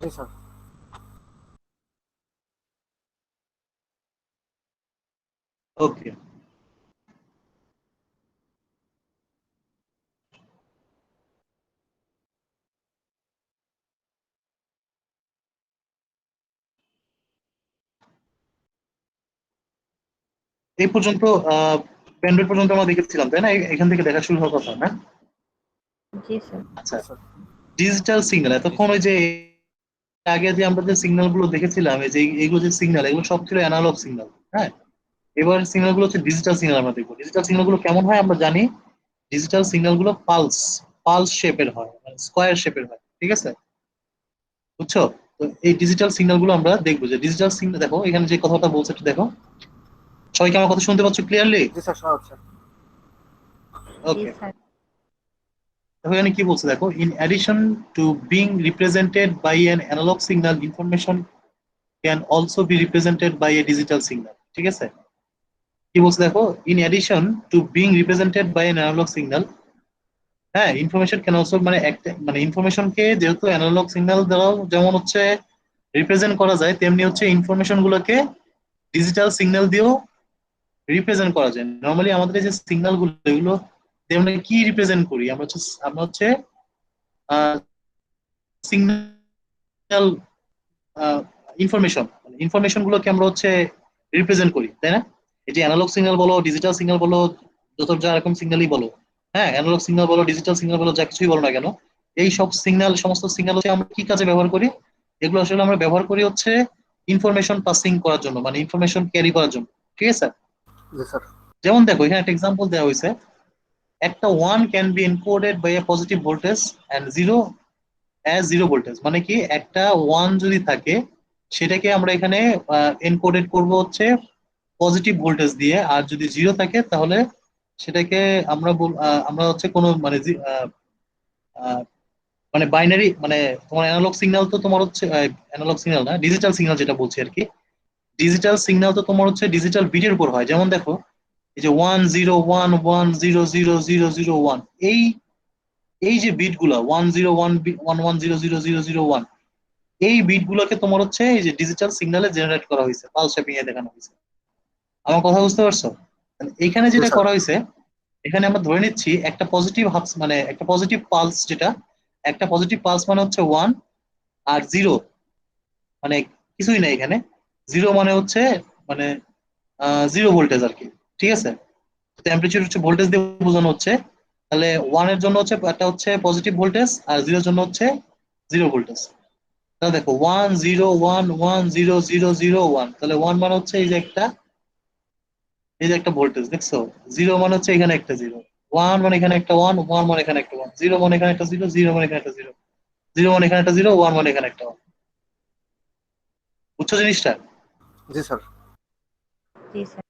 জি sir. ওকে, এই পর্যন্ত প্যান্ডেল পর্যন্ত আমরা দেখেছিলাম তাই না? এখান থেকে দেখা শুরু হওয়ার কথা না? জি স্যার। আচ্ছা, জি স্যার। ডিজিটাল সিগন্যাল এতক্ষণ ওই যে আগে যে আমরা যে সিগন্যাল গুলো দেখেছিলাম, এই যে এইগুলো যে সিগন্যাল, এগুলো সব ছিল অ্যানালগ সিগন্যাল। হ্যাঁ, এবার সিগন্যাল গুলো হচ্ছে ডিজিটাল সিগন্যাল। আমরা দেখবো ডিজিটাল সিগন্যাল গুলো কেমন হয়। আমরা জানি ডিজিটাল সিগন্যাল গুলো পালস পালস শেপের হয়, মানে স্কোয়ার শেপের হয়। ঠিক আছে, বুঝছো? তো এই ডিজিটাল সিগন্যাল গুলো আমরা দেখবো যে ডিজিটাল সিগন্যাল, দেখো এখানে যে কথাটা বলছে একটু দেখো। সবাইকে আমার কথা শুনতে পাচ্ছ ক্লিয়ারলি? জি স্যার, শোনা যাচ্ছে। জি ওকে, স্যার। দেখো এখানে কি বলছে দেখো, in addition to being represented by an analogue signal, information can also be represented by a digital signal. ঠিক আছে, কি বলছে দেখো, in addition to being represented by an analogue signal. হ্যাঁ, ইনফরমেশন ক্যান অলসো, মানে একটা মানে ইনফরমেশনকে যেহেতু অ্যানালগ সিগন্যাল দ্বারাও যেমন হচ্ছে রিপ্রেজেন্ট করা যায়, তেমনি হচ্ছে ইনফরমেশন গুলোকে ডিজিটাল সিগন্যাল দিয়েও রিপ্রেজেন্ট করা যায়। নর্মালি আমাদের এই যে সিগন্যাল গুলো, এগুলো দিয়ে আমরা কি রিপ্রেজেন্ট করি? আমরা হচ্ছে সিগন্যাল, ইনফরমেশন ইনফরমেশন গুলোকে আমরা হচ্ছে রিপ্রেজেন্ট করি, তাই না? এই যে অ্যানালগ সিগন্যাল বলো, ডিজিটাল সিগন্যাল বলো, যত যা রকম সিগন্যালই বলো, হ্যাঁ, অ্যানালগ সিগন্যাল বলো, ডিজিটাল সিগন্যাল বলো, যা কিছুই বলো না কেন, এই সব সিগন্যাল, সমস্ত সিগন্যাল হচ্ছে আমরা কি কাজে ব্যবহার করি? এগুলো আসলে আমরা ব্যবহার করি হচ্ছে ইনফরমেশন পাসিং করার জন্য, মানে ইনফরমেশন ক্যারি করার জন্য। ঠিক আছে, জি স্যার। যেমন দেখো এখানে একটা এক্সাম্পল দেওয়া হয়েছে, একটা one can be encoded by a positive voltage and zero as zero voltage. মানে কি, একটা ওয়ান যদি থাকে সেটাকে আমরা এখানে এনকোডেড করব হচ্ছে পজিটিভ ভোল্টেজ দিয়ে, আর যদি জিরো থাকে তাহলে সেটাকে আমরা হচ্ছে কোনো মানে আহ, মানে বাইনারি, মানে তোমার অ্যানালগ সিগন্যাল তো তোমার হচ্ছে অ্যানালগ সিগন্যাল না, ডিজিটাল সিগন্যাল যেটা বলছি আর কি। ডিজিটাল সিগন্যাল তো তোমার হচ্ছে ডিজিটাল বিটের উপর হয়। যেমন দেখো এই যে 1 0 1 1 0 0 0 0 0 1, এই এই যে বিট গুলা 1 0 1 1 1 0 0 0 0 1, এই বিট গুলোকে তোমার হচ্ছে এই যে ডিজিটাল সিগন্যালে জেনারেট করা হয়েছে, পালস শেপিং এ দেখানো হয়েছে। আমার কথা বুঝতে পারছো? মানে এখানে জি যেটা স্যার। করা হয়েছে, এখানে আমরা ধরে নিচ্ছি একটা পজিটিভ হাফ, মানে একটা পজিটিভ পালস, যেটা একটা পজিটিভ পালস মানে হচ্ছে ওয়ান, আর জিরো মানে কিছুই নাই এখানে। জিরো মানে হচ্ছে মানে জিরো ভোল্টেজ আর কি। ঠিক আছে, টেম্পারেচার হচ্ছে ভোল্টেজ দিয়ে বোঝানো হচ্ছে। তাহলে ওয়ান এর জন্য হচ্ছে একটা হচ্ছে পজিটিভ ভোল্টেজ, আর জিরোর জন্য হচ্ছে জিরো ভোল্টেজ। তাহলে দেখো 1 0 1 1 0 0 0 1, তাহলে ওয়ান মানে হচ্ছে এই যে একটা ভোল্টেজ দেখছো, জিরো মানে হচ্ছে এখানে একটা জিরো, ওয়ান মানে এখানে একটা ওয়ান, ওয়ান মানে এখানে একটা ওয়ান, জিরো মানে এখানে একটা জিরো, জিরো মানে এখানে একটা জিরো, জিরো মানে এখানে একটা জিরো, ওয়ান মানে এখানে একটা ওয়ান। বুঝছো জিনিসটা? জি স্যার। জি স্যার।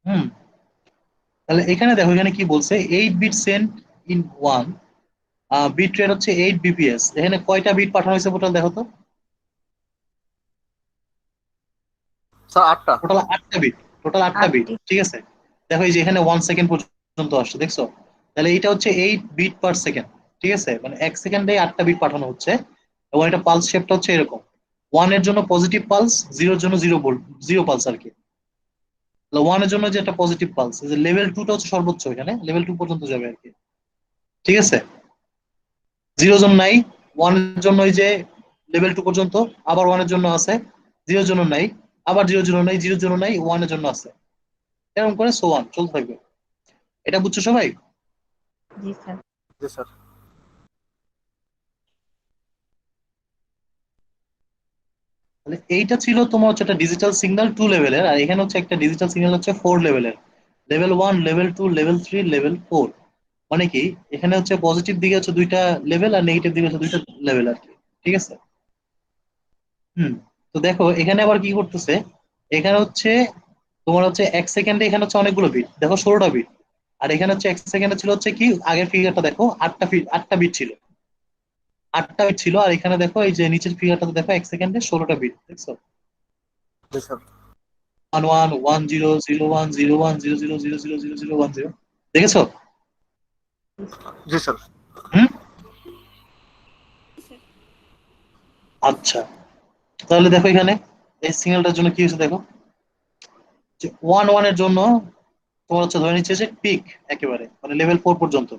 হুম, তাহলে এখানে দেখো এখানে কি বলছে, 8 bit sent in one, bit rate হচ্ছে 8 বিপিএস। এখানে কয়টা বিট পাঠানো হয়েছে টোটাল দেখো তো? স্যার 8টা। টোটাল 8টা বিট। টোটাল 8টা বিট, আটটি। ঠিক আছে। দেখো এই যে এখানে 1 সেকেন্ড পর্যন্ত আসছে, দেখছো? তাহলে এইটা হচ্ছে 8 বিট পার সেকেন্ড। ঠিক আছে, মানে 1 সেকেন্ডে 8টা বিট পাঠানো হচ্ছে। এবং এটা পালস শেপটা হচ্ছে এরকম, ওয়ান এর জন্য পজিটিভ পালস, জিরোর জন্য জিরো ভোল্ট, জিরো পালস আর কি। ওয়ান এর জন্য যে একটা পজিটিভ পালস, যে লেভেল টুটা হচ্ছে সর্বোচ্চ, এখানে লেভেল টু পর্যন্ত যাবে আর কি। ঠিক আছে, জিরো জন নাই, ওয়ান এর জন্য এই যে লেভেল টু পর্যন্ত, আবার ওয়ান এর জন্য আছে, জিরোর জন্য নাই, আবার জিরোর জন্য নাই, জিরোর জন্য নাই, ওয়ান এর জন্য আছে, এরকম করে সো ওয়ান চলতে থাকবে। এটা বুঝছো সবাই? জি স্যার। জি স্যার। তাহলে এইটা ছিল তোমার হচ্ছে একটা ডিজিটাল সিগন্যাল 2 লেভেলের, আর এখানে হচ্ছে একটা ডিজিটাল সিগন্যাল হচ্ছে 4 লেভেলের। Level one, level two, level three, level four. মানে কি, এখানে হচ্ছে পজিটিভ দিকে হচ্ছে দুইটা লেভেল, আর নেগেটিভ দিকে হচ্ছে দুইটা লেভেল আর কি। ঠিক আছে, হুম। তো দেখো এখানে আবার কি করতেছে, এখানে হচ্ছে তোমার হচ্ছে 1 সেকেন্ডে এখানে হচ্ছে অনেকগুলো বিট, দেখো 16টা বিট। আর এখানে হচ্ছে 1 সেকেন্ডে ছিল হচ্ছে কি, আগের ফিগারটা দেখো, 8টা বিট ছিল, 8টা বিট ছিল। আর এখানে দেখো এই যে নিচের ফিগারটাতে দেখো 1 সেকেন্ডে 16টা বিট, দেখছো? জি স্যার। 11 1 0 0 1 0 0 0 0 0 1 0, দেখেছো? জি স্যার। হুম, আচ্ছা, তাহলে দেখো এখানে এই সিগন্যালটার জন্য কি হয়েছে দেখো, যে 1 1 এর জন্য তোমার হচ্ছে ধরে নিচ্ছে যে পিক একেবারে মানে লেভেল 4 পর্যন্ত,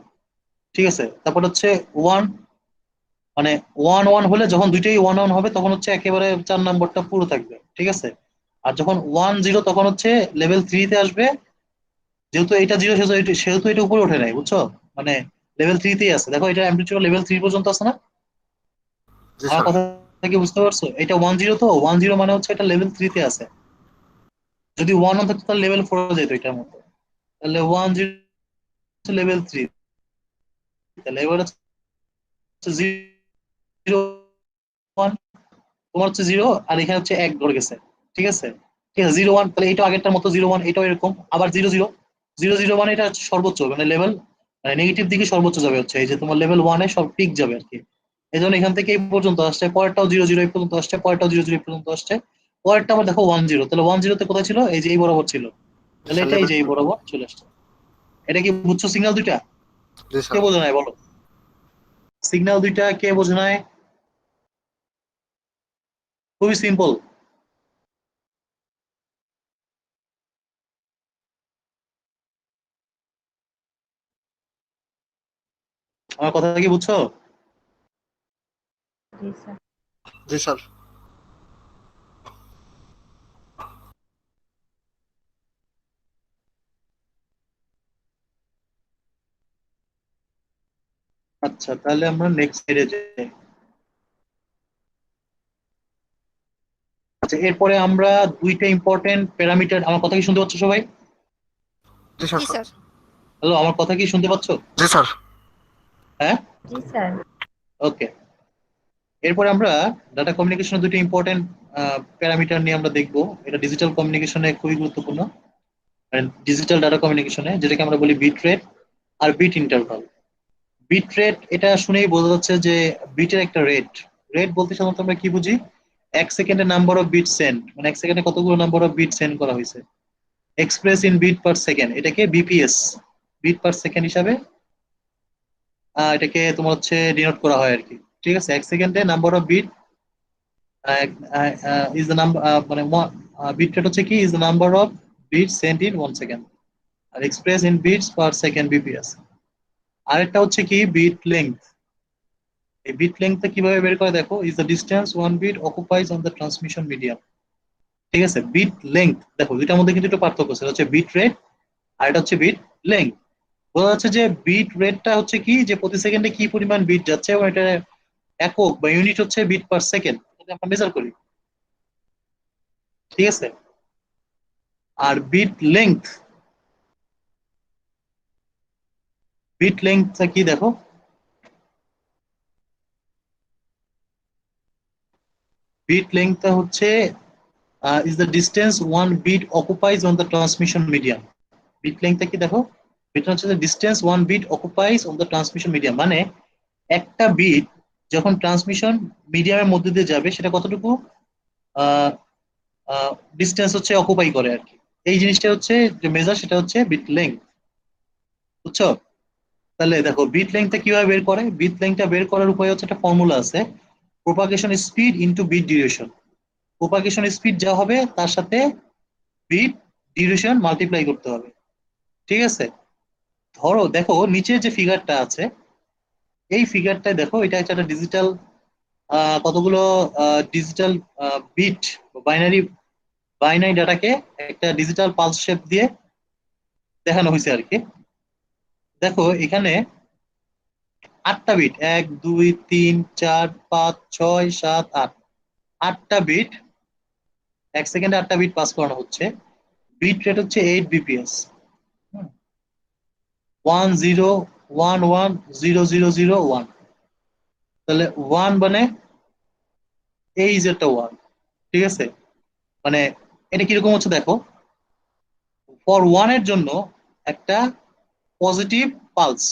ঠিক আছে। তারপর হচ্ছে ওয়ান, মানে 1 1 হলে যখন দুইটাই 1 1 হবে তখন হচ্ছে একেবারে 4 নম্বরটা পুরো থাকবে, ঠিক আছে। আর যখন 1 0 তখন হচ্ছে লেভেল 3 তে আসবে, যেহেতু এটা 0 সেহেতু এটা উপরে ওঠে নাই, বুঝছো? মানে লেভেল 3 তেই আছে, দেখো এটা অ্যামপ্লিটিউড লেভেল 3 পর্যন্ত আছে না? জি আমার স্যার। কথা কি বুঝতে পারছো? এটা 1 0, তো 1 0 মানে হচ্ছে এটা লেভেল 3 তে আছে। যদি 1 1 থাকতো তাহলে লেভেল 4 যেত এটার মতো। তাহলে 1 0 লেভেল 3, তাহলে এবার হচ্ছে 0 1, তোমার হচ্ছে 0 আর এখানে হচ্ছে 1 ধরে গেছে, ঠিক আছে। ঠিক আছে, 0 1, তাহলে এটাও আগেরটার মতো 0 1, এটাও এরকম আবার 0 0 মানে এটা সর্বোচ্চ মানে লেভেল, মানে নেগেটিভ দিকে সর্বোচ্চ যাবে হচ্ছে এই যে তোমার লেভেল 1 এ সব পিক যাবে আর কি। এই জন্য এখান থেকে এই পর্যন্ত আসছে, পরেরটাও 0 0 এই পর্যন্ত আসছে, পরেরটাও 0 0 এই পর্যন্ত আসছে, পরেরটা আবার দেখো 1 0, তাহলে 1 0 তে কোথায় ছিল? এই যে এই বরাবর ছিল, জি তাহলে স্যার, এটা এই লেভেল যে এই 2। বরাবর চলে আসছে। এটা কি বুঝছো সিগন্যাল দুইটা? জি কে স্যার। বোঝে নাই বলো, সিগন্যাল দুইটা কে বোঝে নাই? খুবই সিম্পল। আমার কথা কি বুঝছো? জি স্যার। জি স্যার। আচ্ছা, তাহলে আমরা নেক্সট সাইডে যাই। আচ্ছা, এরপরে আমরা দুইটা ইম্পর্টেন্ট প্যারামিটার, আমার কথা কি শুনতে পাচ্ছ সবাই? জি স্যার। জি স্যার। হ্যালো, আমার কথা কি শুনতে পাচ্ছ? জি স্যার। হ্যাঁ, জি স্যার। ওকে। এরপরে আমরা ডাটা কমিউনিকেশনের দুটো ইম্পর্টেন্ট প্যারামিটার নিয়ে আমরা দেখবো। এটা ডিজিটাল কমিউনিকেশনে খুবই গুরুত্বপূর্ণ, ডিজিটাল ডাটা কমিউনিকেশনে, যেটাকে আমরা বলি বিট রেট আর বিট ইন্টারভাল। বিট রেট এটা শুনেই বোঝা যাচ্ছে যে বিটের একটা রেট। রেট বলতে সাধারণত আমরা কি বুঝি? 1 সেকেন্ডে নাম্বার অফ বিট সেন্ড, মানে 1 সেকেন্ডে কতগুলো নাম্বার অফ বিট সেন্ড করা হয়েছে, express in bit per second, এটাকে বিপিএস, বিট পার সেকেন্ড হিসাবে এটাকে তোমার হচ্ছে ডিনোট করা হয় আর কি। ঠিক আছে, 1 সেকেন্ডে number of bit is the number, মানে বিট রেট হচ্ছে কি, is the number of bit sent in 1 second, আর express in bits per second bps. আরেকটা হচ্ছে কি বিট লেংথ। এই বিট লেংথটা কিভাবে বের করে দেখো, is the distance one bit occupies on the transmission medium. ঠিক আছে, বিট লেংথ দেখো দুইটার মধ্যে কিন্তু একটু পার্থক্য আছে, হচ্ছে বিট রেট আর এটা হচ্ছে বিট লেংথ। বোঝা যাচ্ছে যে বিট রেটটা হচ্ছে কি, যে প্রতি সেকেন্ডে কি পরিমাণ বিট যাচ্ছে, এবং এটা একক বা ইউনিট হচ্ছে বিট পার সেকেন্ড, আমরা মেজার করি, ঠিক আছে। আর বিট লেংথটা কি দেখো, বিট লেংথটা হচ্ছে is the distance one bit occupies on the transmission medium. Bit লেংথটা কি দেখো, এটা হচ্ছে distance one bit occupies on the transmission medium, মানে একটা বিট যখন ট্রান্সমিশন মিডিয়ামের মধ্যে দিয়ে যাবে সেটা কতটুকু ডিস্টেন্স হচ্ছে অকুপাই করে আর কি। এই জিনিসটা হচ্ছে যে মেজার, সেটা হচ্ছে বিট লেংথ, বুঝছো? তাহলে দেখো বিট লেংথটা কিভাবে বের করে, বিট লেংথটা বের করার উপায় হচ্ছে একটা ফর্মুলা আছে, propagation speed into bit duration. Propagation speed যা হবে তার সাথে বিট ডিউরেশন মাল্টিপ্লাই করতে হবে, ঠিক আছে। ধরো দেখো নিচের যে ফিগারটা আছে, এই ফিগারটায় দেখো এটা হচ্ছে একটা ডিজিটাল, কতগুলো ডিজিটাল বিট, বাইনারি বাইনারি ডাটাকে একটা ডিজিটাল পালস শেপ দিয়ে দেখানো হয়েছে আর কি। দেখো এখানে 8টা বিট, 1 2 3 4 5 6 7 8, 8টা বিট, 1 সেকেন্ডে 8টা বিট পাস করানো হচ্ছে। বিট রেট হচ্ছে 8 বিপিএস, 10110001। তাহলে ওয়ান মানে এই যে একটা ওয়ান, ঠিক আছে। মানে এটা কিরকম হচ্ছে দেখো, ফর ওয়ান এর জন্য একটা পজিটিভ পালস,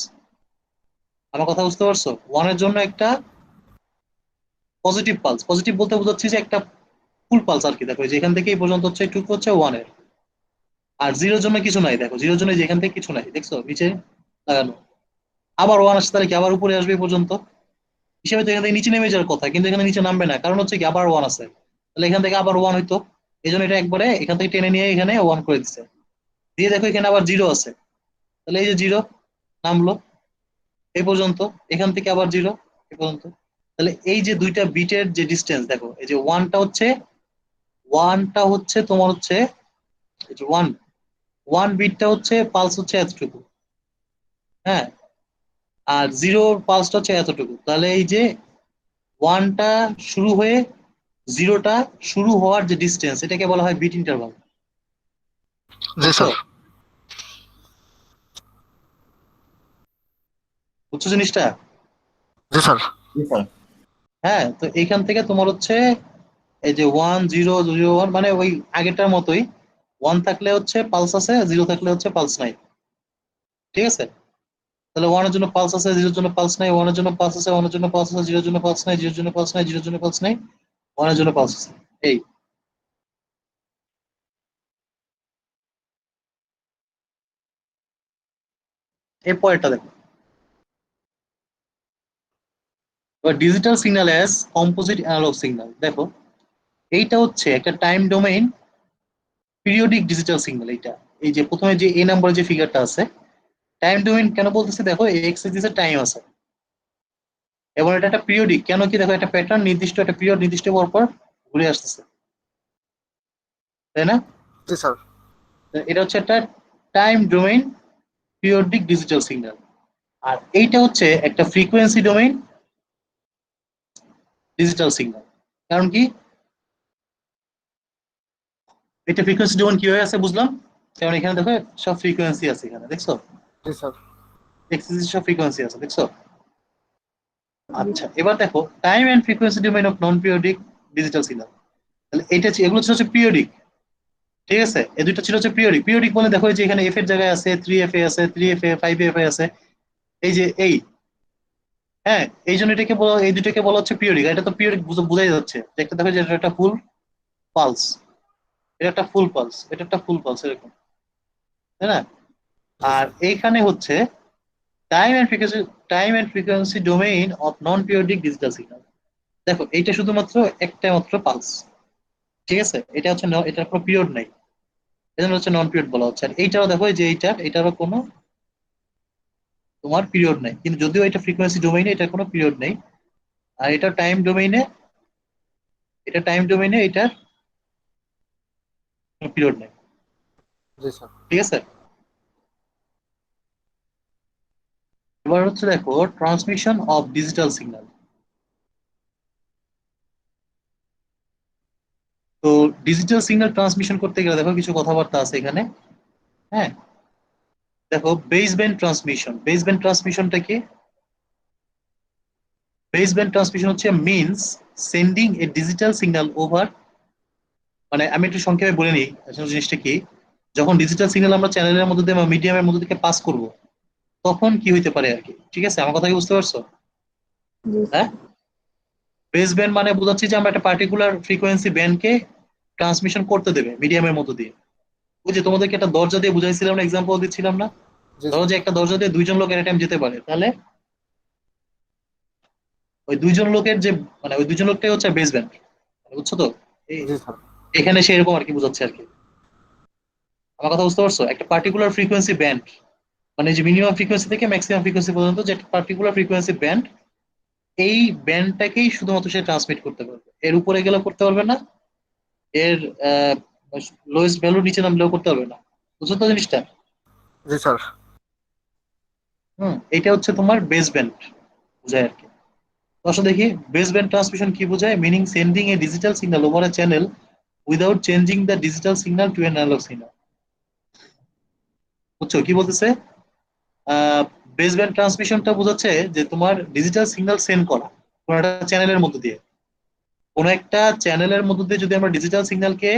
আমার কথা বুঝতে পারছো? ওয়ানের জন্য একটা পজিটিভ পালস, পজিটিভ বলতে বোঝাচ্ছি যে একটা ফুল পালস আর কি। দেখো যেখান থেকে এই পর্যন্ত হচ্ছে টুকু হচ্ছে ওয়ানের, আর জিরোর জন্য কিছু নাই, দেখো জিরোর জন্য যেখান থেকে কিছু নাই, দেখছো নিচে লাগানো। আবার ওয়ান আসছে তাহলে কি আবার উপরে আসবে এই পর্যন্ত, হিসেবে তো এখান থেকে নিচে নেমে যাওয়ার কথা, কিন্তু এখানে নিচে নামবে না, কারণ হচ্ছে কি আবার 1 আছে। তাহলে এখান থেকে আবার 1 হইতো, এই জন্য এটা একবারে এখান থেকে টেনে নিয়ে এখানে 1 করে দিচ্ছে। দিয়ে দেখো এখানে আবার 0 আছে, তাহলে এই যে 0 নামলো এই পর্যন্ত, এখান থেকে আবার 0 এই পর্যন্ত। তাহলে এই যে দুইটা বিটের যে ডিস্টেন্স দেখো, এই যে ওয়ানটা হচ্ছে তোমার হচ্ছে এই যে ওয়ান বিটটা হচ্ছে পালস হচ্ছে এতটুকু, হ্যাঁ, আর 0 পালসটা হচ্ছে এতটুকু। তাহলে এই যে ওয়ানটা শুরু হয়ে 0টা শুরু হওয়ার যে ডিস্টেন্স, এটাকে বলা হয় বিট ইন্টারভাল। জি বুঝছো? স্যার। বুঝছো জিনিসটা? জি স্যার। হ্যাঁ, তো এইখান থেকে তোমার হচ্ছে এই যে 1 0 0 1, মানে ওই আগেরটার মতোই, 1 থাকলে হচ্ছে পালস আছে, 0 থাকলে হচ্ছে পালস নাই। ঠিক আছে? তাহলে 1 এর জন্য পালস আছে, 0 এর জন্য পালস নাই, 1 এর জন্য পালস আছে, 1 এর জন্য পালস আছে, 0 এর জন্য পালস নাই, 0 এর জন্য পালস নাই, 0 এর জন্য পালস নাই, 1 এর জন্য পালস আছে। এই এই পরেরটা দেখো, digital signal as composite analog signal. দেখো এইটা হচ্ছে একটা time domain periodic digital signal. এইটা এই যে প্রথমে যে এ নাম্বারের যে ফিগারটা আছে, টাইম ডোমেইন কেন বলতেছে, দেখো এক্স এক্সিসে টাইম আছে এবং এটা একটা পিরিয়ডিক, কেন কি দেখো একটা প্যাটার্ন নির্দিষ্ট একটা পিরিয়ড নির্দিষ্ট পর পর ঘুরে আসতেছে, তাই না? জি স্যার। তো এটা হচ্ছে একটা time domain periodic digital signal. আর এইটা হচ্ছে একটা ফ্রিকোয়েন্সি ডোমেইন ডিজিটাল সিগন্যাল। কারণ কি এটা ফ্রিকোয়েন্সি ডোমেইন কি হয়ে আছে বুঝলাম, কারণ এখানে দেখো সব ফ্রিকোয়েন্সি আছে, এখানে দেখছো জি স্যার। এক্সিস সব ফ্রিকোয়েন্সি আছে, দেখছো? জি আচ্ছা, এবার দেখো time and frequency domain of non periodic digital signal. তাহলে এগুলো হচ্ছে পিরিয়ডিক, ঠিক আছে? এই দুইটা ছিল হচ্ছে পিরিয়ডিক। পিরিয়ডিক বলে দেখো এই যে এখানে এফ এর জায়গায় আছে 3 এফ এ আছে, 3 এফ এ, 5 এফ এ আছে, এই যে এই, হ্যাঁ, এই জন্য এটাকে বলা, এই দুটাকে বলা হচ্ছে পিরিয়ডিক। এটা তো পিরিয়ডিক বোঝাই যাচ্ছে যে একটা দেখো যে এটা একটা ফুল পালস, এটা একটা ফুল পালস, এটা একটা ফুল পালস, এরকম, তাই না? জি আর স্যার। এইখানে হচ্ছে time and frequency domain of non periodic digital signal. দেখো এইটা শুধুমাত্র একটা মাত্র পালস, ঠিক আছে? এটা হচ্ছে এটার কোনো পিরিয়ড নাই, এজন্য হচ্ছে নন পিরিয়ড বলা হচ্ছে। আর এইটাও দেখো এই যে এটারও কোনো তোমার পিরিয়ড নাই, কিন্তু যদিও এটা ফ্রিকোয়েন্সি ডোমেইনে এটার কোনো পিরিয়ড নেই। আর এটা টাইম ডোমেইনে এটার কোনো পিরিয়ড নেই। জি স্যার। ঠিক আছে? এবার হচ্ছে দেখো ট্রান্সমিশন অফ ডিজিটাল সিগন্যাল। তো ডিজিটাল সিগন্যাল ট্রান্সমিশন করতে গেলে দেখো কিছু কথাবার্তা আছে এখানে, হ্যাঁ। দেখো বেসব্যান্ড ট্রান্সমিশনটা কি? বেসব্যান্ড ট্রান্সমিশন হচ্ছে means sending a digital signal over, মানে আমি একটু সংক্ষেপে বলে নিই আসলে জিনিসটা কি। যখন ডিজিটাল সিগন্যাল আমরা চ্যানেলের মধ্যে দিয়ে বা মিডিয়ামের মধ্যে থেকে পাস করব, তখন কি হইতে পারে আর কি। ঠিক আছে, আমার কথা কি বুঝতে পারছো? জি হ্যাঁ, স্যার। বেস ব্যান্ড মানে বোঝাচ্ছি যে আমরা একটা পার্টিকুলার ফ্রিকোয়েন্সি ব্যান্ডকে ট্রান্সমিশন করতে দেবে মিডিয়ামের মধ্যে দিয়ে। ওই যে তোমাদেরকে একটা দরজা দিয়ে বুঝাইছিলাম না, এক্সাম্পল দিচ্ছিলাম না, জি ধরো স্যার। যে একটা দরজা দিয়ে 2জন লোক এট টাইম যেতে পারে, তাহলে ওই 2জন লোকের যে, মানে ওই 2জন লোকটাই হচ্ছে বেস ব্যান্ড, বুঝছো তো? এই- জি স্যার। এখানে সে এরকম আর কি বোঝাচ্ছে আর কি। আমার কথা বুঝতে পারছো? একটা পার্টিকুলার ফ্রিকোয়েন্সি ব্যান্ড, মানে যে মিনিমাম ফ্রিকোয়েন্সি থেকে ম্যাক্সিমাম ফ্রিকোয়েন্সি পর্যন্ত যে একটা পার্টিকুলার ফ্রিকোয়েন্সি ব্যান্ড, এই ব্যান্ডটাকেই শুধুমাত্র সে ট্রান্সমিট করতে পারবে, এর উপরে গেলে করতে পারবে না, এর লোয়েস্ট ভ্যালু নিচে নামলেও করতে পারবে না। বুঝছো তো জিনিসটা? জি স্যার। এটা হচ্ছে তোমার বেস ব্যান্ড বোঝায় আর কি। তো আসলে দেখি বেস ব্যান্ড ট্রান্সমিশন কি বোঝায়। Meaning sending a digital signal over a channel without changing the digital signal to an analog signal. বুঝছো কি বলতেছে? বেস ব্যান্ড ট্রান্সমিশনটা বোঝাচ্ছে যে তোমার ডিজিটাল সিগন্যাল সেন্ড করা কোনো একটা চ্যানেলের মধ্য দিয়ে, কোনো একটা চ্যানেলের মধ্য দিয়ে যদি আমরা ডিজিটাল সিগন্যালকে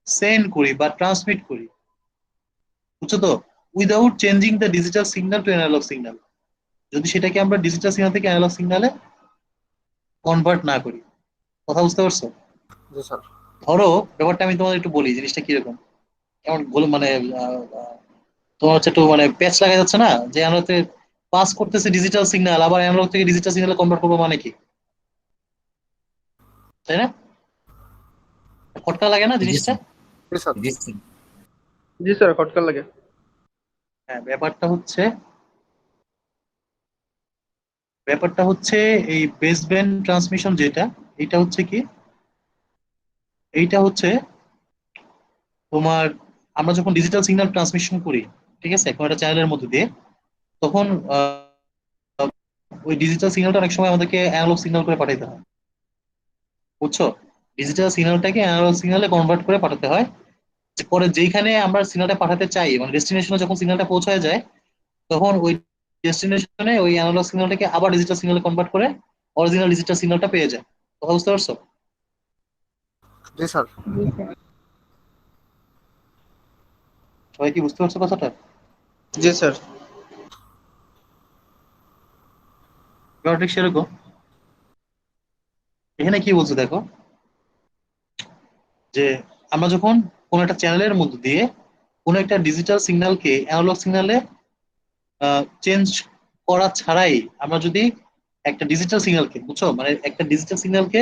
সেন্ড করি বা ট্রান্সমিট করি, বুঝছো তো, without changing the digital signal to analog signal, যদি সেটাকে আমরা ডিজিটাল সিগন্যাল থেকে অ্যানালগ সিগন্যালে কনভার্ট না করি। কথা বুঝতে পারছো? জি স্যার। ধরো ব্যাপারটা আমি তোমাদের একটু বলি জিনিসটা কিরকম, কেমন বলে মানে আহ, আহ, তোমার হচ্ছে একটু মানে প্যাচ লাগা যাচ্ছে না যে আলোতে পাস করতেছে ডিজিটাল সিগন্যাল, আবার অ্যানালগ থেকে ডিজিটাল সিগন্যালে কনভার্ট করবো মানে কি, তাই না? খটকা লাগে না জি জিনিসটা? স্যার। জি স্যার। জি স্যার। জি স্যার, খটকা লাগে। হ্যাঁ, ব্যাপারটা হচ্ছে এই বেসব্যান্ড ট্রান্সমিশন যেটা, এটা হচ্ছে কি, এইটা হচ্ছে তোমার, আমরা যখন ডিজিটাল সিগন্যাল ট্রান্সমিশন করি, ঠিক আছে, কোনো একটা চ্যানেলের মধ্যে দিয়ে, তখন ওই ডিজিটাল সিগন্যালটা অনেক সময় আমাদেরকে অ্যানালগ সিগন্যাল করে পাঠাতে হয়, বুঝছো? ডিজিটাল সিগন্যালটাকে অ্যানালগ সিগন্যালে কনভার্ট করে পাঠাতে হয়। পরে যেইখানে আমরা সিগন্যালটা পাঠাতে চাই, মানে ডেস্টিনেশনে যখন সিগন্যালটা পৌঁছায় যায়, তখন ওই ডেস্টিনেশনে ওই অ্যানালগ সিগন্যালটাকে আবার ডিজিটাল সিগন্যালে কনভার্ট করে অরিজিনাল ডিজিটাল সিগন্যালটা পেয়ে যায়। কথা বুঝতে পারছো? জি স্যার। জি স্যার। সবাই কি বুঝতে পারছো কথাটা? জি স্যার। ব্যাপারটা ঠিক সেরকম। এখানে কি বলছে দেখো, যে আমরা যখন কোন একটা চ্যানেলের মধ্যে দিয়ে কোন একটা ডিজিটাল সিগন্যালকে অ্যানালগ সিগন্যালে চেঞ্জ করা ছাড়াই আমরা যদি একটা ডিজিটাল সিগন্যালকে, বুঝছো, মানে একটা ডিজিটাল সিগন্যালকে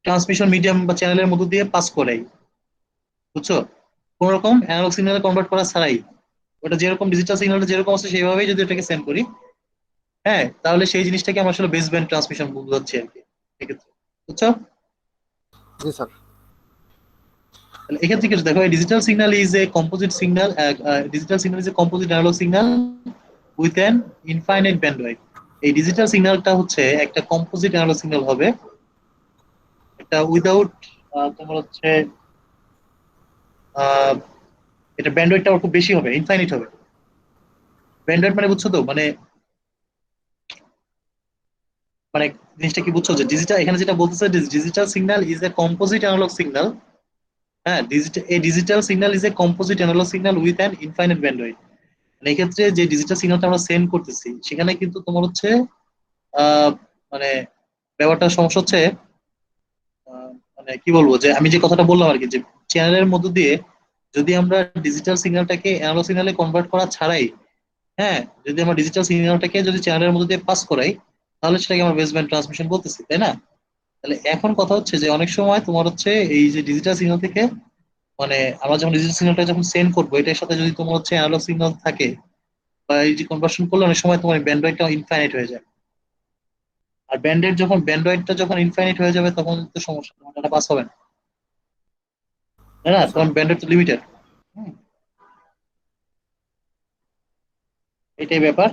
ট্রান্সমিশন মিডিয়াম বা চ্যানেলের মধ্যে দিয়ে পাস করাই, বুঝছো, কোন রকম অ্যানালগ সিগন্যালে কনভার্ট করা ছাড়াই, ওটা যেরকম ডিজিটাল সিগন্যালটা যেরকম আছে সেইভাবেই যদি এটাকে সেন্ড করি, হ্যাঁ, তাহলে সেই জিনিসটাকে আমরা আসলে বেস ব্যান্ড ট্রান্সমিশন বুঝাচ্ছি আর কি, এক্ষেত্রে, বুঝছো? জি স্যার। তাহলে এক্ষেত্রে কি হচ্ছে, দেখো, digital signal is a composite signal, digital signal is a composite analog signal with an infinite bandwidth. এই ডিজিটাল সিগন্যালটা হচ্ছে একটা কম্পোজিট অ্যানালগ সিগন্যাল হবে, এটা উইদাউট তোমার হচ্ছে আহ, এটা ব্যান্ডউইথটা খুব বেশি হবে, ইনফাইনাইট হবে। ব্যান্ডউইথ মানে বুঝছো তো, মানে মানে জিনিসটা কি বুঝছো, যে ডিজিটাল, এখানে যেটা বলতেছে, digital signal is a composite analog signal. হ্যাঁ, digital signal is a composite analog signal with an infinite bandwidth. মানে এক্ষেত্রে যে ডিজিটাল সিগন্যালটা আমরা সেন্ড করতেছি, সেখানে কিন্তু তোমার হচ্ছে আহ, মানে ব্যাপারটা সমস্যা হচ্ছে, মানে কি বলবো, যে আমি যে কথাটা বললাম আর কি, যে চ্যানেলের মধ্য দিয়ে যদি আমরা ডিজিটাল সিগন্যালটাকে অ্যানালগ সিগন্যালে কনভার্ট করা ছাড়াই, হ্যাঁ, যদি আমরা ডিজিটাল সিগন্যালটাকে যদি চ্যানেলের মধ্যে দিয়ে পাস করাই, তাহলে সেটাকে আমরা বেসব্যান্ড ট্রান্সমিশন বলতেছি, তাই না? তাহলে এখন কথা হচ্ছে যে অনেক সময় তোমার হচ্ছে এই যে ডিজিটাল সিগন্যাল থেকে, মানে আমরা যখন ডিজিটাল সিগন্যালটা যখন সেন্ড করবো, এটার সাথে যদি তোমার হচ্ছে অ্যানালগ সিগন্যাল থাকে, বা এই যে কনভার্সন করলে অনেক সময় তোমার ব্যান্ডউইথটা ইনফাইনাইট হয়ে যায়। আর ব্যান্ডউইথটা যখন ইনফাইনাইট হয়ে যাবে, তখন তো সমস্যা, তোমার ডাটা পাস হবে না, তাই না? জি স্যার। তখন ব্যান্ডউইথ তো লিমিটেড। এটাই ব্যাপার।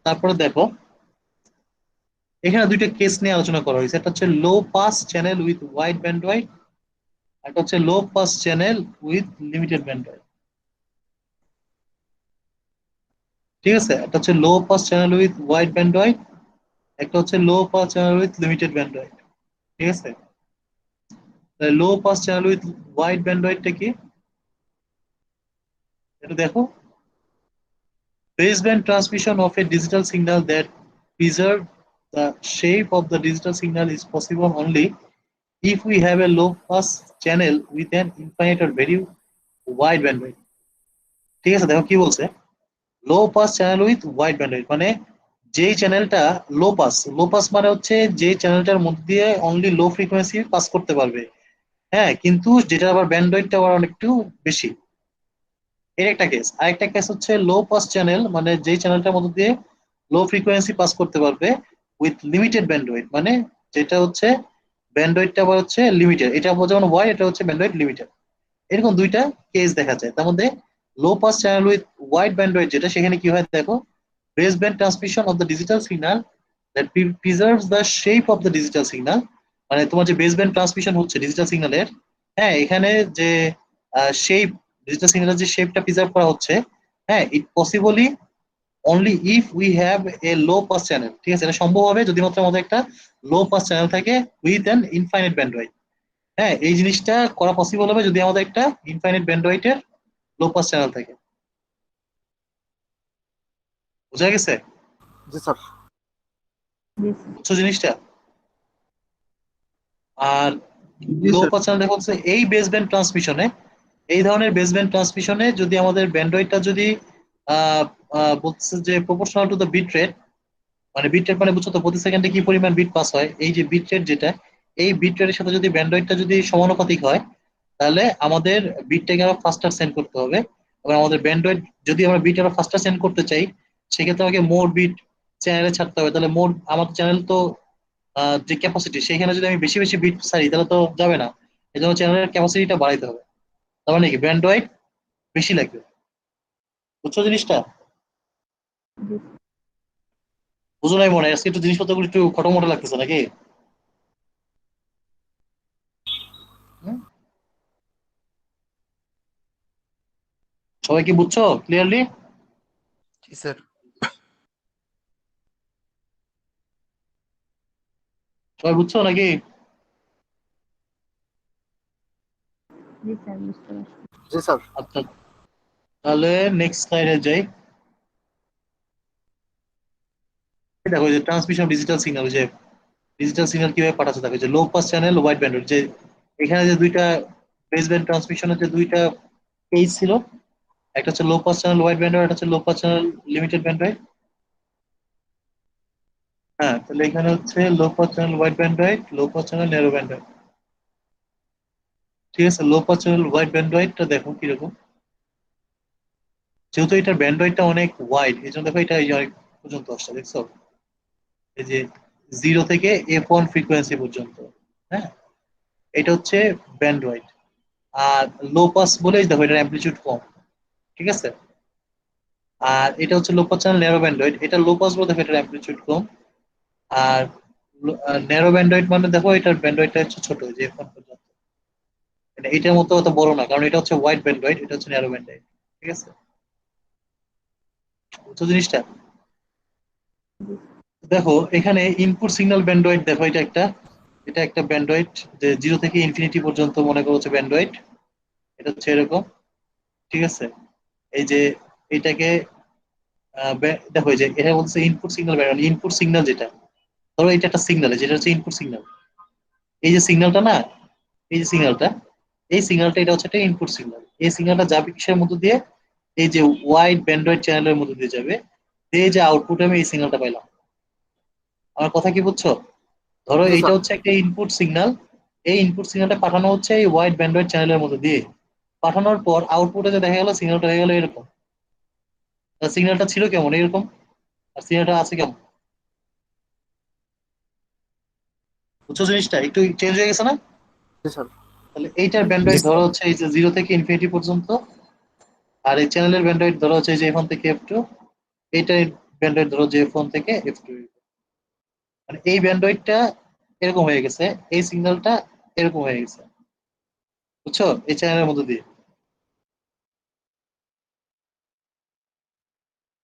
তারপরে দেখো, এখানে দুইটা কেস নিয়ে আলোচনা করা হয়েছে, একটা হচ্ছে low pass channel with wide bandwidth, একটা হচ্ছে low pass channel with limited bandwidth. ঠিক আছে, একটা হচ্ছে low pass channel with wide bandwidth, একটা হচ্ছে low pass channel with limited bandwidth. ঠিক আছে, low pass channel with wide ব্যান্ডউইথটা কি, এটা দেখো, baseband transmission of a digital signal that preserve the shape of the digital signal is possible only if we have a low pass channel with an infinite or very wide bandwidth. ঠিক আছে, দেখো কি বলছে, লো pass channel with wide bandwidth, মানে যেই চ্যানেলটা low pass মানে হচ্ছে যে চ্যানেলটার মধ্যে দিয়ে অনলি লো ফ্রিকোয়েন্সি পাস করতে পারবে, হ্যাঁ, কিন্তু যেটা আবার ব্যান্ডউইথটা আবার অনেকটু বেশি। এর একটা কেস। আরেকটা কেস হচ্ছে লো পাস চ্যানেল, মানে যেই চ্যানেলটার মধ্যে দিয়ে লো ফ্রিকোয়েন্সি পাস করতে পারবে উইথ লিমিটেড ব্যান্ডউইথ, মানে যেটা হচ্ছে ব্যান্ডউইথটা আবার হচ্ছে লিমিটেড, এটা যেমন ওয়াইড, এটা হচ্ছে ব্যান্ডউইথ লিমিটেড। এরকম দুইটা কেস দেখা যায়। তার মধ্যে low pass channel with wide bandwidth যেটা, সেখানে কি হয় দেখো, baseband transmission of the digital signal that preserves the shape of the digital signal, মানে তোমার যে বেসব্যান্ড ট্রান্সমিশন হচ্ছে ডিজিটাল সিগন্যালের, হ্যাঁ, এখানে যে শেপ, ডিজিটাল সিগন্যালের যে শেপটা প্রিজার্ভ করা হচ্ছে, হ্যাঁ, it possibly only if we have a low pass channel. ঠিক আছে, এটা সম্ভব হবে যদি মাত্র আমাদের একটা লো পাস চ্যানেল থাকে উইথ অ্যান ইনফাইনাইট ব্যান্ডউইথ। হ্যাঁ, এই জিনিসটা করা পসিবল হবে যদি আমাদের একটা ইনফাইনাইট ব্যান্ডউইথের লো পাস চ্যানেল থাকে। বোঝা গেছে? জি স্যার। জি স্যার। বুঝছো জিনিসটা? আর জি লো স্যার। পাস চ্যানেল দেখা হচ্ছে এই বেসব্যান্ড ট্রান্সমিশনে, এই ধরনের বেসব্যান্ড ট্রান্সমিশনে যদি আমাদের ব্যান্ডউইথটা যদি বলছে যে proportional to the bit rate, মানে বিট রেট মানে বুঝছো তো প্রতি সেকেন্ডে কি পরিমাণ বিট পাস হয়, এই যে বিট রেট যেটা, এই বিট রেটের সাথে যদি ব্যান্ডউইথটা যদি সমানুপাতিক হয়, তাহলে আমাদের বিটটাকে আরো ফাস্টার সেন্ড করতে হবে। এবং আমাদের ব্যান্ডউইথ যদি আমরা বিট আরো ফাস্টার সেন্ড করতে চাই, সেক্ষেত্রে আমাকে মোর বিট চ্যানেলে ছাড়তে হবে। তাহলে মোর আমাদের চ্যানেল তো যে ক্যাপাসিটি, সেখানে যদি আমি বেশি বেশি বিট ছাড়ি তাহলে তো যাবে না। এই জন্য চ্যানেলের ক্যাপাসিটিটা বাড়াইতে হবে। তার মানে কি ব্যান্ডউইথ বেশি লাগবে। বুঝছো জিনিসটা? জি বুঝো নাই মনে হয়? আজকে একটু জিনিসপত্রগুলো একটু খটোমটো লাগতেছে নাকি? হুম? সবাই কি বুঝছো ক্লিয়ারলি? জি স্যার। সবাই বুঝছো নাকি? জি স্যার, বুঝতে পারছি। জি স্যার। আচ্ছা, তাহলে নেক্সট স্লাইডে যাই। এই দেখো এই যে ট্রান্সমিশন ডিজিটাল সিগন্যাল, যে ডিজিটাল সিগন্যাল কিভাবে পাঠাচ্ছে, দেখো যে লো পাস চ্যানেল ওয়াইড ব্যান্ড, যে এখানে যে দুইটা বেস ব্যান্ড ট্রান্সমিশনের যে দুইটা কেস ছিল, একটা হচ্ছে low pass channel wide band, একটা হচ্ছে low pass channel limited band. হ্যাঁ, তাহলে এখানে হচ্ছে low pass channel wide band, লো পাস চ্যানেল ন্যারো ব্যান্ড। ঠিক আছে, low pass channel wide band দেখো কিরকম। যেহেতু এটার ব্যান্ডউইডটা অনেক ওয়াইড, এই জন্য দেখো এটা এই যে অনেক পর্যন্ত আসছে, দেখছো? এই যে 0 থেকে F1 ফ্রিকোয়েন্সি পর্যন্ত। হ্যাঁ, এটা হচ্ছে ব্যান্ডউইড। আর লো পাস বলে এই দেখো এটার অ্যামপ্লিটিউড কম। ঠিক আছে, আর এটা হচ্ছে লো পাস চ্যানেল ন্যারো ব্যান্ডউইড, এটা লো পাস বলে দেখো এটার অ্যামপ্লিটিউড কম। আর ন্যারো ব্যান্ডউইড মানে দেখো এটার ব্যান্ডউইডটা হচ্ছে ছোট, যে F1 পর্যন্ত। মানে এটার মতো অত বড় না, কারণ এটা হচ্ছে ওয়াইড ব্যান্ডউইড, এটা হচ্ছে ন্যারো ব্যান্ডউইড। ঠিক আছে, বুঝছো জিনিসটা? জি দেখো এখানে ইনপুট সিগন্যাল ব্যান্ডউইড, দেখো এটা একটা ব্যান্ডউইড, যে 0 থেকে ইনফিনিটি পর্যন্ত মনে করো হচ্ছে ব্যান্ডউইড। এটা হচ্ছে এরকম। ঠিক আছে, এই যে এটাকে দেখো এই যে এটা বলছে input signal band, input signal যেটা, ধরো এটা একটা সিগন্যাল, যেটা হচ্ছে ইনপুট সিগন্যাল। এই যে সিগন্যালটা না, এই যে সিগন্যালটা, এই সিগন্যালটা এটা হচ্ছে একটা ইনপুট সিগন্যাল। এই সিগন্যালটা যাবে কিসের মধ্যে দিয়ে? এই যে ওয়াইড ব্যান্ডউইড চ্যানেলের মধ্যে দিয়ে যাবে। এই যে আউটপুটে আমি এই সিগন্যালটা পাইলাম। আমার কথা কি বুঝছো? ধরো জি এইটা স্যার। হচ্ছে একটা ইনপুট সিগন্যাল, এই ইনপুট সিগন্যালটা পাঠানো হচ্ছে এই ওয়াইড ব্যান্ডউইড চ্যানেলের মধ্যে দিয়ে। পাঠানোর পর আউটপুটে যে দেখা গেল সিগন্যালটা হয়ে গেল এরকম। সিগন্যালটা ছিল কেমন এরকম, আর সিগন্যালটা আছে কেমন? বুঝছো জিনিসটা একটু চেঞ্জ হয়ে গেছে না? জি স্যার। তাহলে এইটার জি ব্যান্ডউইড ধরো হচ্ছে এই যে 0 থেকে ইনফিনিটি পর্যন্ত, আর এই চ্যানেলের ব্যান্ডউইড ধরো হচ্ছে এই যে F1 থেকে F2, এইটার ব্যান্ডউইড ধরো যে F1 থেকে F2। মানে এই ব্যান্ডউইডটা এরকম হয়ে গেছে, এই সিগন্যালটা এরকম হয়ে গেছে। বুঝছো এই চ্যানেলের মধ্যে দিয়ে?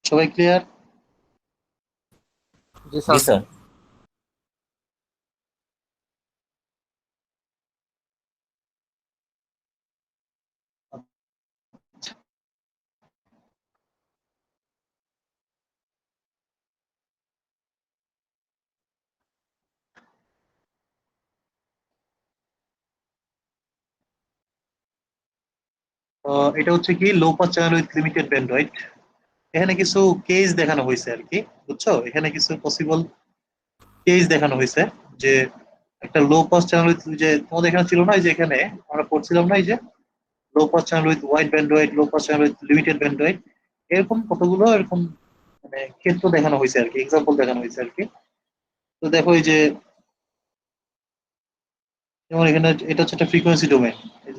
সবাই ক্লিয়ার? জি জি স্যার। স্যার। এটা হচ্ছে কি লো pass channel with limited bandwidth. এখানে কিছু কেস দেখানো হয়েছে আর কি, বুঝছো? এখানে কিছু পসিবল কেস দেখানো হয়েছে, যে একটা লো পাস চ্যানেল উইথ, যে তোমাদের এখানে ছিল না, এই যে এখানে আমরা পড়ছিলাম না, এই যে লো pass channel with wide bandwidth, low pass channel with limited bandwidth, এরকম কতগুলো এরকম মানে ক্ষেত্র দেখানো হয়েছে আর কি, এক্সাম্পল দেখানো হয়েছে আর কি। তো দেখো এই যে যেমন এখানে এটা হচ্ছে একটা ফ্রিকোয়েন্সি ডোমেন,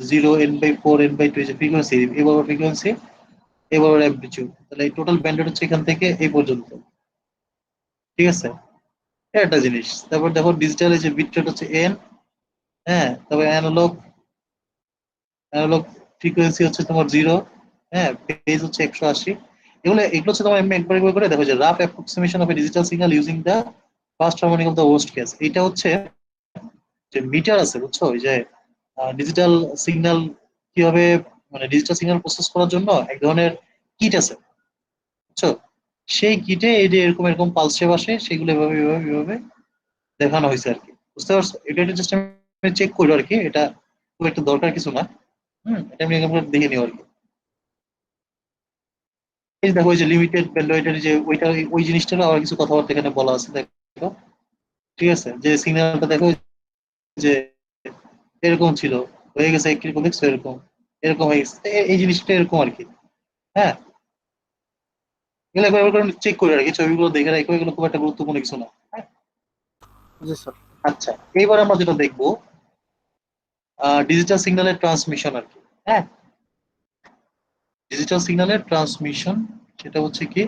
0 n/4 n/2 যে ফ্রিকোয়েন্সি, এবার ফ্রিকোয়েন্সি, এবার অ্যামপ্লিটিউড, তাহলে এই টোটাল ব্যান্ডউইথ হচ্ছে এখান থেকে এই পর্যন্ত। ঠিক আছে, এটা একটা জিনিস। তারপর দেখো ডিজিটাল যে বিট রেট হচ্ছে n। হ্যাঁ, তবে অ্যানালগ, অ্যানালগ ফ্রিকোয়েন্সি হচ্ছে তোমার 0। হ্যাঁ, ফেজ হচ্ছে 180। এগুলো হচ্ছে তোমার এমনি একবার একবার করে দেখো যে rough approximation of A digital signal using the first harmonic of the worst case. এটা হচ্ছে যে মিটার আছে, বুঝছো? ওই যে ডিজিটাল সিগন্যাল কিভাবে, মানে ডিজিটাল সিগন্যাল প্রসেস করার জন্য এক ধরনের কিট আছে, বুঝছো? সেই কিটে এই যে এরকম এরকম পালস শেপ আসে, সেগুলো এভাবে এভাবে এভাবে দেখানো হয়েছে আর কি। বুঝতে পারছো? এটা জাস্ট আমি চেক করবো আর কি, এটা খুব একটা দরকার কিছু না। এটা আমি একবার দেখে নিও আর কি। এই দেখো ওই যে লিমিটেড ব্যান্ডউইথের যে ওইটা ওই জিনিসটারও আবার কিছু কথাবার্তা এখানে বলা আছে দেখো। ঠিক আছে, যে সিগন্যালটা দেখো যে এরকম ছিল, হয়ে গেছে কিরকম দেখছো, এরকম এরকম হয়ে গেছে, এই জিনিসটা এরকম আর কি। হ্যাঁ, এগুলো চেক করে রাখি, ছবিগুলো দেখে রাখো, এগুলো খুব একটা গুরুত্বপূর্ণ কিছু না। হ্যাঁ? জি স্যার। আচ্ছা, এইবার আমরা যেটা দেখবো ডিজিটাল সিগন্যালের ট্রান্সমিশন আর কি। হ্যাঁ, ডিজিটাল সিগন্যালের ট্রান্সমিশন সেটা হচ্ছে কি,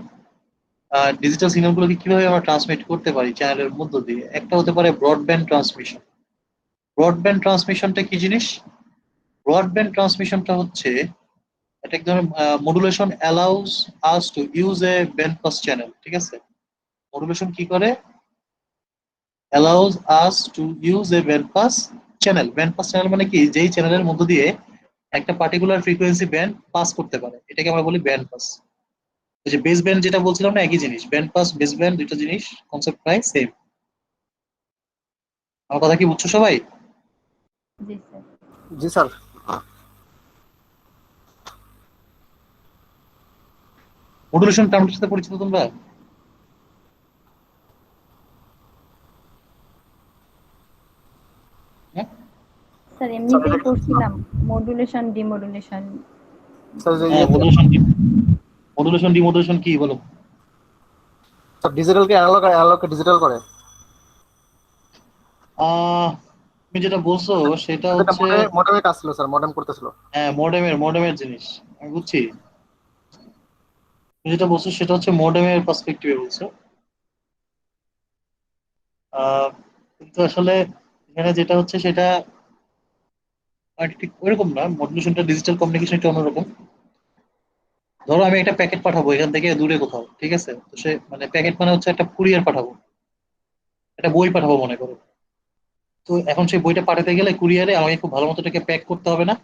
ডিজিটাল সিগন্যালগুলোকে কিভাবে আমরা ট্রান্সমিট করতে পারি চ্যানেলের মধ্য দিয়ে। একটা হতে পারে ব্রডব্যান্ড ট্রান্সমিশন। ব্রডব্যান্ড ট্রান্সমিশনটা কি জিনিস? ব্রডব্যান্ড ট্রান্সমিশনটা হচ্ছে এটা এক ধরনের modulation allows us to use a band pass channel. ঠিক আছে, মডুলেশন কি করে? Allows us to use a band pass channel. Band pass channel মানে কি, যেই চ্যানেলের মধ্য দিয়ে একটা পার্টিকুলার ফ্রিকোয়েন্সি ব্যান্ড পাস করতে পারে, এটাকে আমরা বলি ব্যান্ড পাস। ওই যে বেস ব্যান্ড যেটা বলছিলাম না, একই জিনিস। ব্যান্ড পাস বেস ব্যান্ড দুটো জিনিস, কনসেপ্ট প্রায় সেম। আমার কথা কি বুঝছো সবাই? জি স্যার। জি স্যার। মডুলেশন টার্মটার সাথে পরিচিত তোমরা? হ্যাঁ? স্যার এমনিতেই পড়ছিলাম মডুলেশন ডিমডুলেশন। স্যার যে হ্যাঁ, মডুলেশন ডিমডুলেশন কি বলো? স্যার ডিজিটালকে অ্যানালগ, অ্যানালগকে ডিজিটাল করে। তুমি যেটা বলছো সেটা এটা হচ্ছে মডেমে কাজ ছিল স্যার, মডেম করতেছিল। হ্যাঁ, মডেমের জিনিস। আমি বুঝছি, তুমি যেটা বলছো সেটা হচ্ছে মডেমের পার্সপেক্টিভে বলছো। কিন্তু আসলে এখানে যেটা হচ্ছে সেটা ঠিক ওইরকম না। মডুলেশনটা ডিজিটাল কমিউনিকেশন একটু অন্যরকম। ধরো আমি একটা প্যাকেট পাঠাবো এখান থেকে দূরে কোথাও, ঠিক আছে, তো সে মানে প্যাকেট মানে হচ্ছে একটা কুরিয়ার পাঠাবো, একটা বই পাঠাবো মনে করো। তো এখন সেই বইটা পাঠাতে গেলে কুরিয়ারে আমাকে খুব ভালো মতো এটাকে প্যাক করতে হবে না?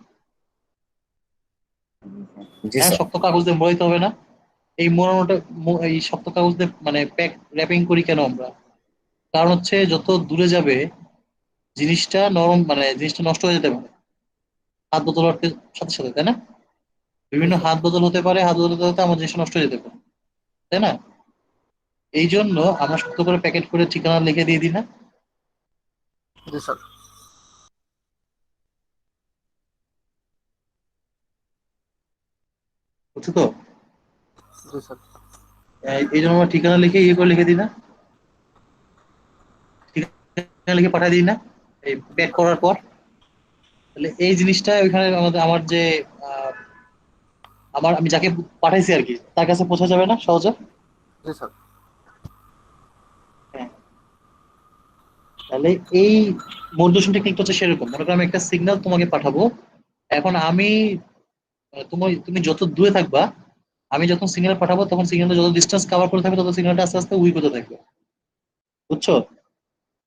জি স্যার। জি হ্যাঁ, স্যার। শক্ত কাগজ দিয়ে মোড়াইতে হবে না? এই মোড়ানোটা এই শক্ত কাগজ দিয়ে মানে প্যাক র্যাপিং করি কেন আমরা? কারণ হচ্ছে যত দূরে যাবে জিনিসটা নরম, মানে জিনিসটা নষ্ট হয়ে যেতে পারে হাত বদলার সাথে সাথে, তাই না? জি বিভিন্ন স্যার। হাত বদল হতে পারে, হাত বদল হতে হতে আমার জিনিসটা নষ্ট হয়ে যেতে পারে, তাই না? এই জন্য আমরা শক্ত করে প্যাকেট করে ঠিকানা লিখে দিয়ে দিই না? জি স্যার। বুঝছো তো? জি স্যার। এই জন্য আমরা ঠিকানা লিখে ইয়ে করে লিখে দিই না? ঠিকানা লিখে পাঠিয়ে দিই না এই প্যাক করার পর? তাহলে এই জিনিসটা ওইখানে আমাদের আমার যে আহ, আমি যাকে পাঠাইছি আর কি তার কাছে পৌঁছা যাবে না সহজে? জি স্যার। হ্যাঁ। তাহলে এই মডুলেশন টেকনিকটা হচ্ছে সেরকম। মনে করো আমি একটা সিগন্যাল তোমাকে পাঠাবো, এখন আমি তুমি যত দূরে থাকবা, আমি যখন সিগন্যাল পাঠাবো তখন সিগন্যালটা যত ডিস্টেন্স কভার করে থাকবে তত সিগন্যালটা আস্তে আস্তে উইক হতে থাকবে। বুঝছো?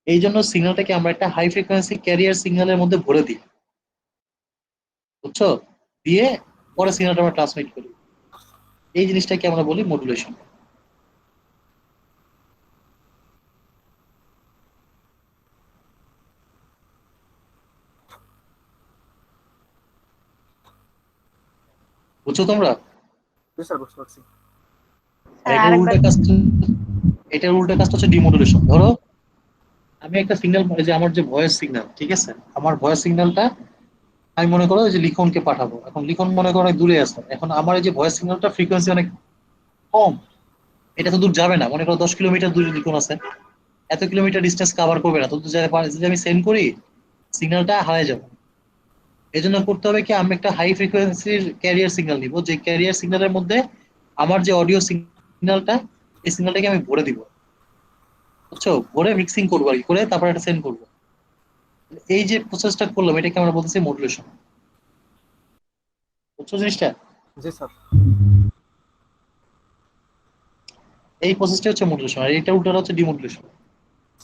এই জন্য সিগন্যালটাকে আমরা একটা হাই ফ্রিকোয়েন্সি ক্যারিয়ার সিগন্যালের মধ্যে ভরে দিই। বুঝছো? দিয়ে পরে সিগন্যালটা আমরা ট্রান্সমিট করি। এই জিনিসটাকে আমরা বলি মডুলেশন। বুঝছো তোমরা? জি স্যার, বুঝতে পারছি। স্যার এটার আরেকবার উল্টা কাজটা হচ্ছে ডিমডুলেশন। ধরো আমি একটা সিগন্যাল, যে আমার যে ভয়েস সিগন্যাল, ঠিক আছে, আমার ভয়েস সিগন্যালটা আমি মনে করো যে লিখনকে পাঠাবো। এখন লিখন মনে করো অনেক দূরে আছে, এখন আমার এই যে ভয়েস সিগন্যালটা ফ্রিকোয়েন্সি অনেক কম, এটা তো দূর যাবে না। মনে করো 10 কিলোমিটার দূরে লিখন আছে, এত কিলোমিটার ডিস্টেন্স কভার করবে না, তো দূর জায়গায় যদি আমি সেন্ড করি সিগন্যালটা হারিয়ে যাবে। এই জন্য করতে হবে কি, আমি একটা হাই ফ্রিকোয়েন্সির ক্যারিয়ার সিগন্যাল নিব, যে ক্যারিয়ার সিগন্যালের মধ্যে আমার যে অডিও সিগন্যালটা, এই সিগন্যালটাকে আমি ভরে দিব। বুঝছো? ভরে মিক্সিং করবো আর কি, করে তারপর একটা সেন্ড করবো। এই যে প্রসেসটা করলাম এটাকে আমরা বলতেছি মডুলেশন। বুঝছো জিনিসটা? জি স্যার। এই প্রসেসটা হচ্ছে মডুলেশন, আর এটা উল্টা হচ্ছে ডিমডুলেশন।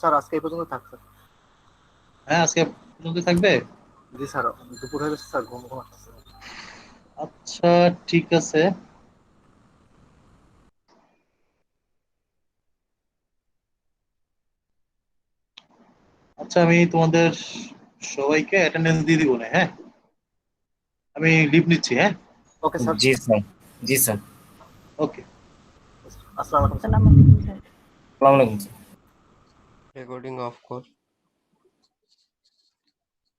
স্যার আজকে এই পর্যন্ত থাক স্যার। হ্যাঁ, আজকে পর্যন্ত থাকবে। জি স্যার, দুপুর হয়ে গেছে স্যার, ঘুম ঘুম আসতেছে। আচ্ছা, ঠিক আছে। আচ্ছা, আমি তোমাদের সবাইকে অ্যাটেন্ডেন্স দিয়ে দিব না, হ্যাঁ? আমি লিভ নিচ্ছি, হ্যাঁ? Okay sir. জি স্যার। জি স্যার। ওকে, আসসালামু আলাইকুম স্যার। আসসালামু আলাইকুম স্যার। আসসালামু আলাইকুম। রেকর্ডিং অফ কর।